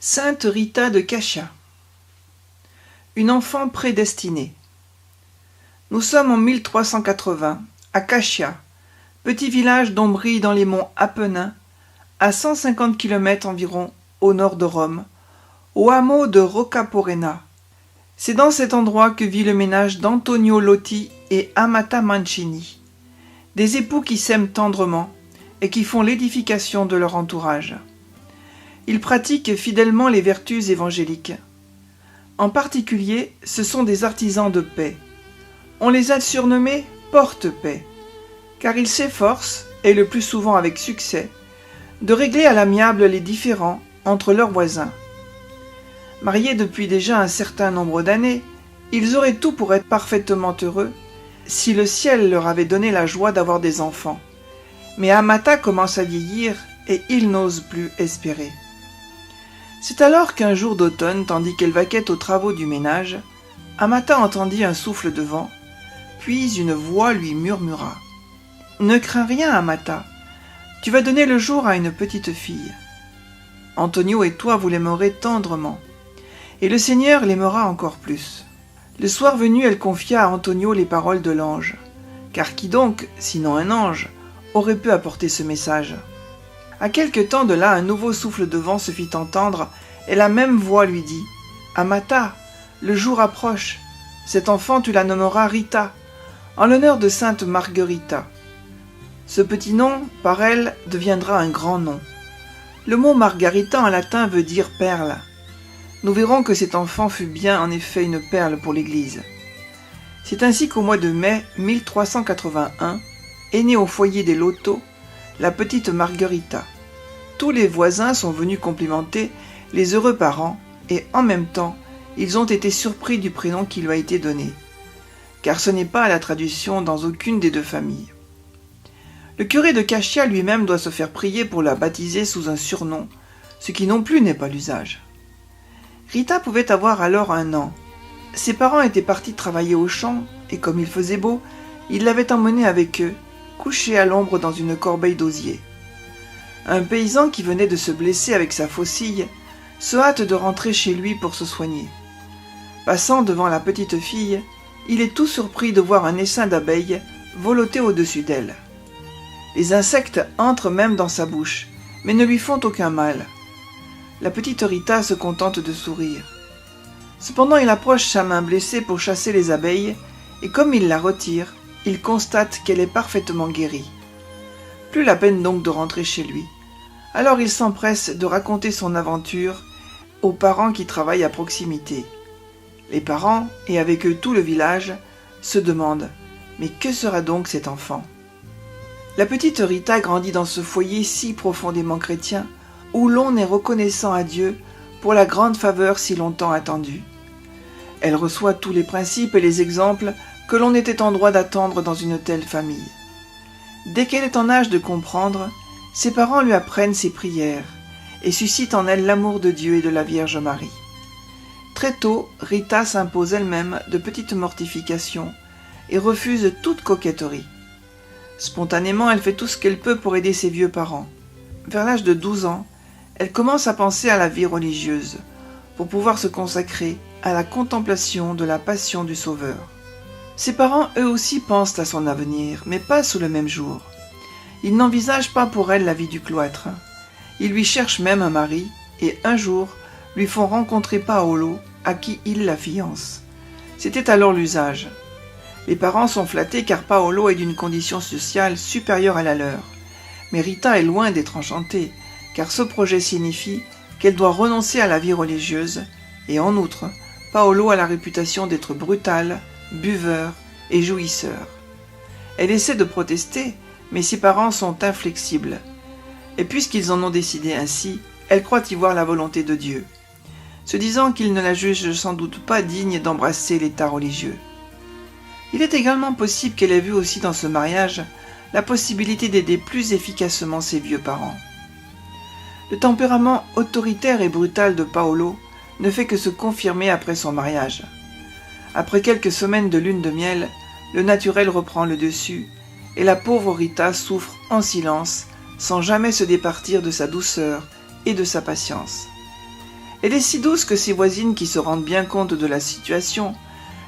Sainte Rita de Caccia. Une enfant prédestinée. Nous sommes en 1380, à Caccia, petit village dont brille dans les monts Apennins, à 150 km environ au nord de Rome, au hameau de Roccaporena. C'est dans cet endroit que vit le ménage d'Antonio Lotti et Amata Mancini, des époux qui s'aiment tendrement et qui font l'édification de leur entourage. Ils pratiquent fidèlement les vertus évangéliques. En particulier, ce sont des artisans de paix. On les a surnommés porte-paix, car ils s'efforcent, et le plus souvent avec succès, de régler à l'amiable les différends entre leurs voisins. Mariés depuis déjà un certain nombre d'années, ils auraient tout pour être parfaitement heureux si le ciel leur avait donné la joie d'avoir des enfants. Mais Amata commence à vieillir et il n'ose plus espérer. C'est alors qu'un jour d'automne, tandis qu'elle vaquait aux travaux du ménage, Amata entendit un souffle de vent, puis une voix lui murmura « Ne crains rien, Amata, tu vas donner le jour à une petite fille. Antonio et toi, vous l'aimerez tendrement, et le Seigneur l'aimera encore plus. » Le soir venu, elle confia à Antonio les paroles de l'ange, car qui donc, sinon un ange, aurait pu apporter ce message? À quelque temps de là, un nouveau souffle de vent se fit entendre, et la même voix lui dit « Amata, le jour approche. Cet enfant, tu la nommeras Rita, en l'honneur de sainte Marguerita. Ce petit nom, par elle, deviendra un grand nom. Le mot Margarita en latin veut dire perle. Nous verrons que cet enfant fut bien en effet une perle pour l'Église. C'est ainsi qu'au mois de mai 1381 est née au foyer des Loto la petite Marguerita. Tous les voisins sont venus complimenter les heureux parents et en même temps, ils ont été surpris du prénom qui lui a été donné, car ce n'est pas à la traduction dans aucune des deux familles. Le curé de Caccia lui-même doit se faire prier pour la baptiser sous un surnom, ce qui non plus n'est pas l'usage. Rita pouvait avoir alors 1 an. Ses parents étaient partis travailler au champ et comme il faisait beau, ils l'avaient emmenée avec eux, couché à l'ombre dans une corbeille d'osier. Un paysan qui venait de se blesser avec sa faucille se hâte de rentrer chez lui pour se soigner. Passant devant la petite fille, il est tout surpris de voir un essaim d'abeilles voloter au-dessus d'elle. Les insectes entrent même dans sa bouche, mais ne lui font aucun mal. La petite Rita se contente de sourire. Cependant, il approche sa main blessée pour chasser les abeilles, et comme il la retire, il constate qu'elle est parfaitement guérie. Plus la peine donc de rentrer chez lui. Alors il s'empresse de raconter son aventure aux parents qui travaillent à proximité. Les parents, et avec eux tout le village, se demandent « Mais que sera donc cet enfant ?» La petite Rita grandit dans ce foyer si profondément chrétien, où l'on est reconnaissant à Dieu pour la grande faveur si longtemps attendue. Elle reçoit tous les principes et les exemples que l'on était en droit d'attendre dans une telle famille. Dès qu'elle est en âge de comprendre, ses parents lui apprennent ses prières et suscitent en elle l'amour de Dieu et de la Vierge Marie. Très tôt, Rita s'impose elle-même de petites mortifications et refuse toute coquetterie. Spontanément, elle fait tout ce qu'elle peut pour aider ses vieux parents. Vers l'âge de 12 ans, elle commence à penser à la vie religieuse pour pouvoir se consacrer à la contemplation de la passion du Sauveur. Ses parents, eux aussi, pensent à son avenir, mais pas sous le même jour. Ils n'envisagent pas pour elle la vie du cloître. Ils lui cherchent même un mari, et un jour, lui font rencontrer Paolo, à qui ils la fiancent. C'était alors l'usage. Les parents sont flattés car Paolo est d'une condition sociale supérieure à la leur. Mais Rita est loin d'être enchantée, car ce projet signifie qu'elle doit renoncer à la vie religieuse, et en outre, Paolo a la réputation d'être brutal, buveur et jouisseur. Elle essaie de protester, mais ses parents sont inflexibles. Et puisqu'ils en ont décidé ainsi, elle croit y voir la volonté de Dieu, se disant qu'il ne la juge sans doute pas digne d'embrasser l'état religieux. Il est également possible qu'elle ait vu aussi dans ce mariage la possibilité d'aider plus efficacement ses vieux parents. Le tempérament autoritaire et brutal de Paolo ne fait que se confirmer après son mariage. Après quelques semaines de lune de miel, le naturel reprend le dessus et la pauvre Rita souffre en silence sans jamais se départir de sa douceur et de sa patience. Elle est si douce que ses voisines, qui se rendent bien compte de la situation,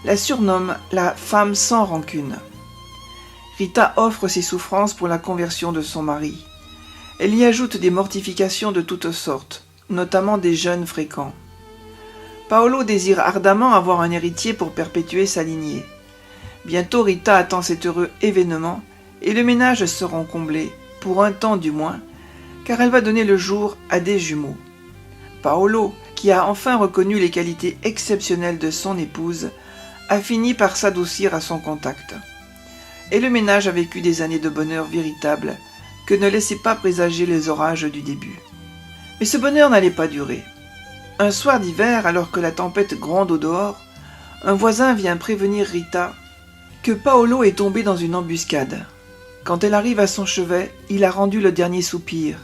la surnomment la femme sans rancune. Rita offre ses souffrances pour la conversion de son mari. Elle y ajoute des mortifications de toutes sortes, notamment des jeûnes fréquents. Paolo désire ardemment avoir un héritier pour perpétuer sa lignée. Bientôt Rita attend cet heureux événement et le ménage sera comblé, pour un temps du moins, car elle va donner le jour à des jumeaux. Paolo, qui a enfin reconnu les qualités exceptionnelles de son épouse, a fini par s'adoucir à son contact. Et le ménage a vécu des années de bonheur véritable que ne laissaient pas présager les orages du début. Mais ce bonheur n'allait pas durer. Un soir d'hiver, alors que la tempête gronde au dehors, un voisin vient prévenir Rita que Paolo est tombé dans une embuscade. Quand elle arrive à son chevet, il a rendu le dernier soupir.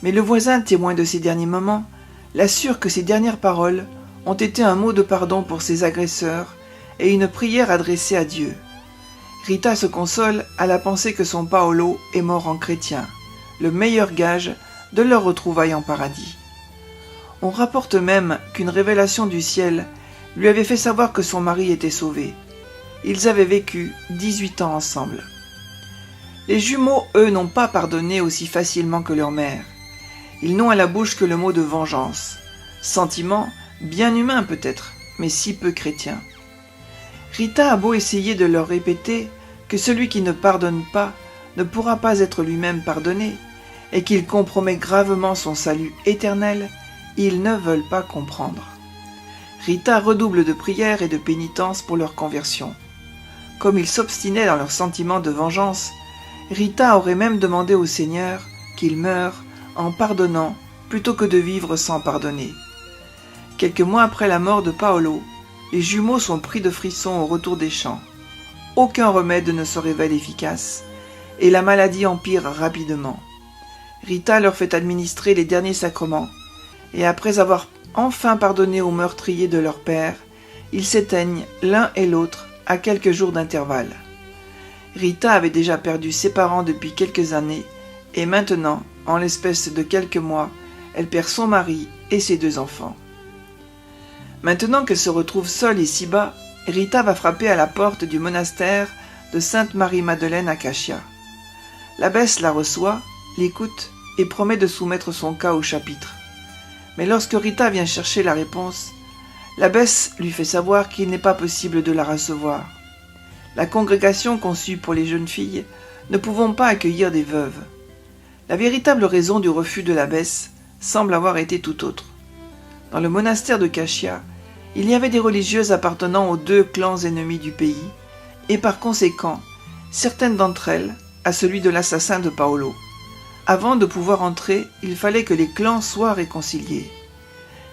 Mais le voisin, témoin de ses derniers moments, l'assure que ses dernières paroles ont été un mot de pardon pour ses agresseurs et une prière adressée à Dieu. Rita se console à la pensée que son Paolo est mort en chrétien, le meilleur gage de leur retrouvaille en paradis. On rapporte même qu'une révélation du ciel lui avait fait savoir que son mari était sauvé. Ils avaient vécu 18 ans ensemble. Les jumeaux, eux, n'ont pas pardonné aussi facilement que leur mère. Ils n'ont à la bouche que le mot de vengeance. Sentiment bien humain peut-être, mais si peu chrétien. Rita a beau essayer de leur répéter que celui qui ne pardonne pas ne pourra pas être lui-même pardonné et qu'il compromet gravement son salut éternel, ils ne veulent pas comprendre. Rita redouble de prières et de pénitence pour leur conversion. Comme ils s'obstinaient dans leur sentiment de vengeance, Rita aurait même demandé au Seigneur qu'il meure en pardonnant plutôt que de vivre sans pardonner. Quelques mois après la mort de Paolo, les jumeaux sont pris de frissons au retour des champs. Aucun remède ne se révèle efficace et la maladie empire rapidement. Rita leur fait administrer les derniers sacrements et après avoir enfin pardonné aux meurtriers de leur père, ils s'éteignent l'un et l'autre à quelques jours d'intervalle. Rita avait déjà perdu ses parents depuis quelques années et maintenant, en l'espèce de quelques mois, elle perd son mari et ses 2 enfants. Maintenant qu'elle se retrouve seule et si bas, Rita va frapper à la porte du monastère de Sainte-Marie-Madeleine à Caccia. L'abbesse la reçoit, l'écoute et promet de soumettre son cas au chapitre. Mais lorsque Rita vient chercher la réponse, l'abbesse lui fait savoir qu'il n'est pas possible de la recevoir. La congrégation conçue pour les jeunes filles ne pouvant pas accueillir des veuves. La véritable raison du refus de l'abbesse semble avoir été tout autre. Dans le monastère de Caccia, il y avait des religieuses appartenant aux 2 clans ennemis du pays, et par conséquent, certaines d'entre elles à celui de l'assassin de Paolo. Avant de pouvoir entrer, il fallait que les clans soient réconciliés.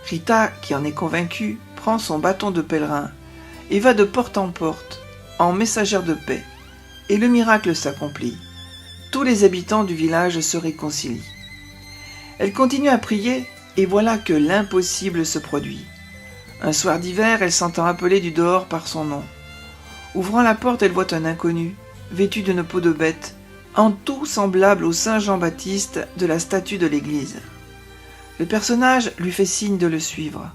Rita, qui en est convaincue, prend son bâton de pèlerin et va de porte en messagère de paix, et le miracle s'accomplit. Tous les habitants du village se réconcilient. Elle continue à prier, et voilà que l'impossible se produit. Un soir d'hiver, elle s'entend appeler du dehors par son nom. Ouvrant la porte, elle voit un inconnu, vêtu d'une peau de bête, en tout semblable au Saint Jean-Baptiste de la statue de l'église. Le personnage lui fait signe de le suivre.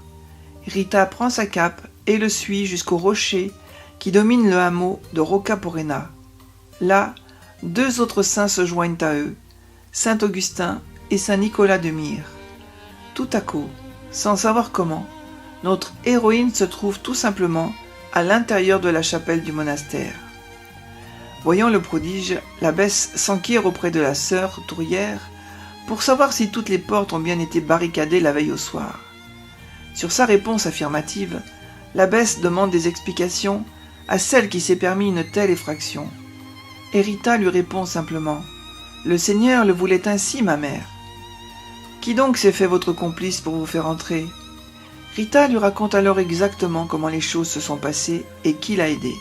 Rita prend sa cape et le suit jusqu'au rocher qui domine le hameau de Rocca Porena. Là, 2 autres saints se joignent à eux, Saint Augustin et Saint Nicolas de Myre. Tout à coup, sans savoir comment, notre héroïne se trouve tout simplement à l'intérieur de la chapelle du monastère. Voyant le prodige, l'abbesse s'enquiert auprès de la sœur tourière pour savoir si toutes les portes ont bien été barricadées la veille au soir. Sur sa réponse affirmative, l'abbesse demande des explications à celle qui s'est permis une telle effraction. Et Rita lui répond simplement « Le Seigneur le voulait ainsi, ma mère. » « Qui donc s'est fait votre complice pour vous faire entrer ?» Rita lui raconte alors exactement comment les choses se sont passées et qui l'a aidée.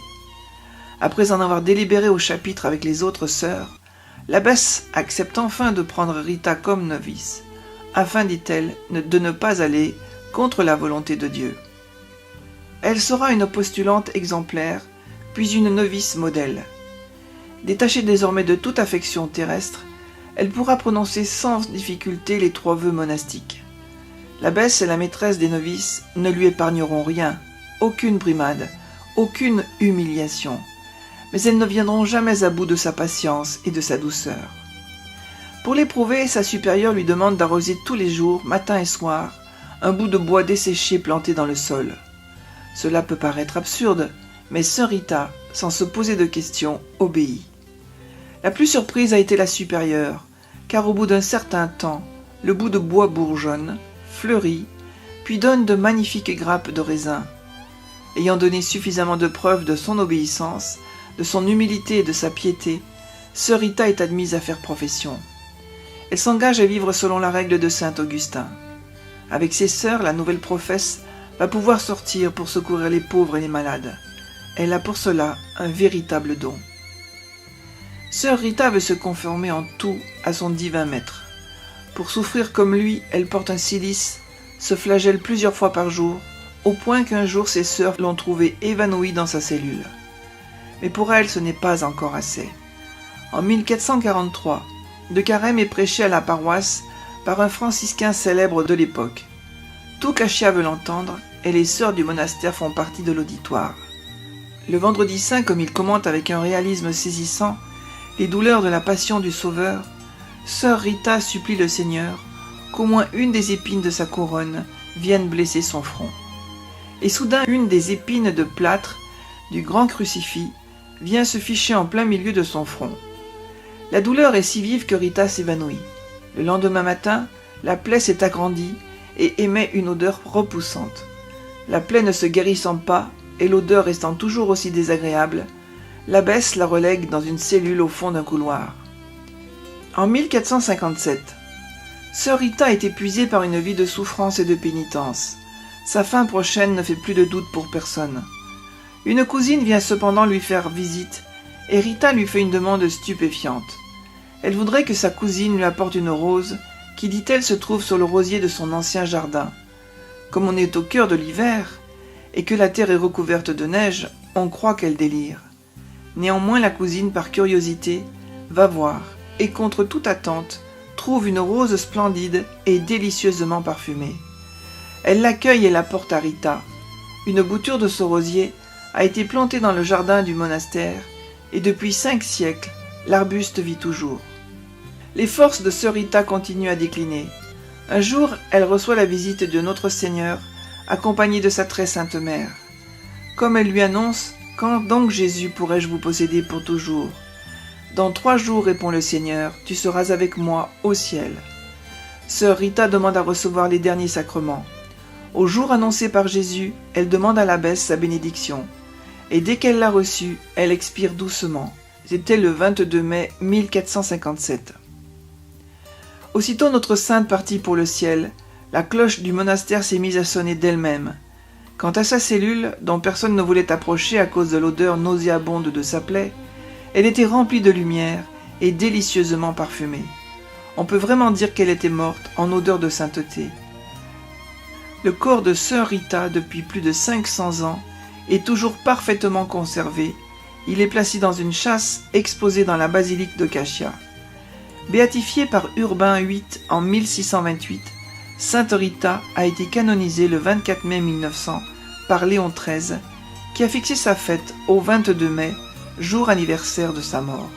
Après en avoir délibéré au chapitre avec les autres sœurs, l'abbesse accepte enfin de prendre Rita comme novice, afin, dit-elle, de ne pas aller contre la volonté de Dieu. Elle sera une postulante exemplaire, puis une novice modèle. Détachée désormais de toute affection terrestre, elle pourra prononcer sans difficulté les 3 vœux monastiques. L'abbesse et la maîtresse des novices ne lui épargneront rien, aucune brimade, aucune humiliation, mais elles ne viendront jamais à bout de sa patience et de sa douceur. Pour l'éprouver, sa supérieure lui demande d'arroser tous les jours, matin et soir, un bout de bois desséché planté dans le sol. Cela peut paraître absurde, mais sœur Rita, sans se poser de questions, obéit. La plus surprise a été la supérieure, car au bout d'un certain temps, le bout de bois bourgeonne, fleurit, puis donne de magnifiques grappes de raisin. Ayant donné suffisamment de preuves de son obéissance, de son humilité et de sa piété, sœur Rita est admise à faire profession. Elle s'engage à vivre selon la règle de saint Augustin. Avec ses sœurs, la nouvelle professe va pouvoir sortir pour secourir les pauvres et les malades. Elle a pour cela un véritable don. Sœur Rita veut se conformer en tout à son divin maître. Pour souffrir comme lui, elle porte un cilice, se flagelle plusieurs fois par jour, au point qu'un jour ses sœurs l'ont trouvée évanouie dans sa cellule. Mais pour elle, ce n'est pas encore assez. En 1443, de Carême est prêché à la paroisse par un franciscain célèbre de l'époque. Tout Cachia veut l'entendre et les sœurs du monastère font partie de l'auditoire. Le vendredi saint, comme il commente avec un réalisme saisissant les douleurs de la passion du Sauveur, sœur Rita supplie le Seigneur qu'au moins une des épines de sa couronne vienne blesser son front. Et soudain, une des épines de plâtre du grand crucifix vient se ficher en plein milieu de son front. La douleur est si vive que Rita s'évanouit. Le lendemain matin, la plaie s'est agrandie et émet une odeur repoussante. La plaie ne se guérissant pas et l'odeur restant toujours aussi désagréable, l'abbesse la relègue dans une cellule au fond d'un couloir. En 1457, sœur Rita est épuisée par une vie de souffrance et de pénitence. Sa fin prochaine ne fait plus de doute pour personne. Une cousine vient cependant lui faire visite et Rita lui fait une demande stupéfiante. Elle voudrait que sa cousine lui apporte une rose qui, dit-elle, se trouve sur le rosier de son ancien jardin. Comme on est au cœur de l'hiver et que la terre est recouverte de neige, on croit qu'elle délire. Néanmoins, la cousine, par curiosité, va voir et, contre toute attente, trouve une rose splendide et délicieusement parfumée. Elle l'accueille et la porte à Rita. Une bouture de ce rosier a été plantée dans le jardin du monastère et depuis 5 siècles, l'arbuste vit toujours. Les forces de sœur Rita continuent à décliner. Un jour, elle reçoit la visite de Notre Seigneur, accompagnée de sa très sainte mère. Comme elle lui annonce, « Quand donc, Jésus, pourrai-je vous posséder pour toujours ?» « Dans 3 jours, répond le Seigneur, tu seras avec moi au ciel. » Sœur Rita demande à recevoir les derniers sacrements. Au jour annoncé par Jésus, elle demande à l'abbesse sa bénédiction. Et dès qu'elle l'a reçue, elle expire doucement. C'était le 22 mai 1457. Aussitôt notre sainte partie pour le ciel, la cloche du monastère s'est mise à sonner d'elle-même. Quant à sa cellule, dont personne ne voulait approcher à cause de l'odeur nauséabonde de sa plaie, elle était remplie de lumière et délicieusement parfumée. On peut vraiment dire qu'elle était morte en odeur de sainteté. Le corps de sœur Rita, depuis plus de 500 ans, est toujours parfaitement conservé. Il est placé dans une châsse exposée dans la basilique de Cachia. Béatifiée par Urbain VIII en 1628, Sainte Rita a été canonisée le 24 mai 1900 par Léon XIII, qui a fixé sa fête au 22 mai, jour anniversaire de sa mort.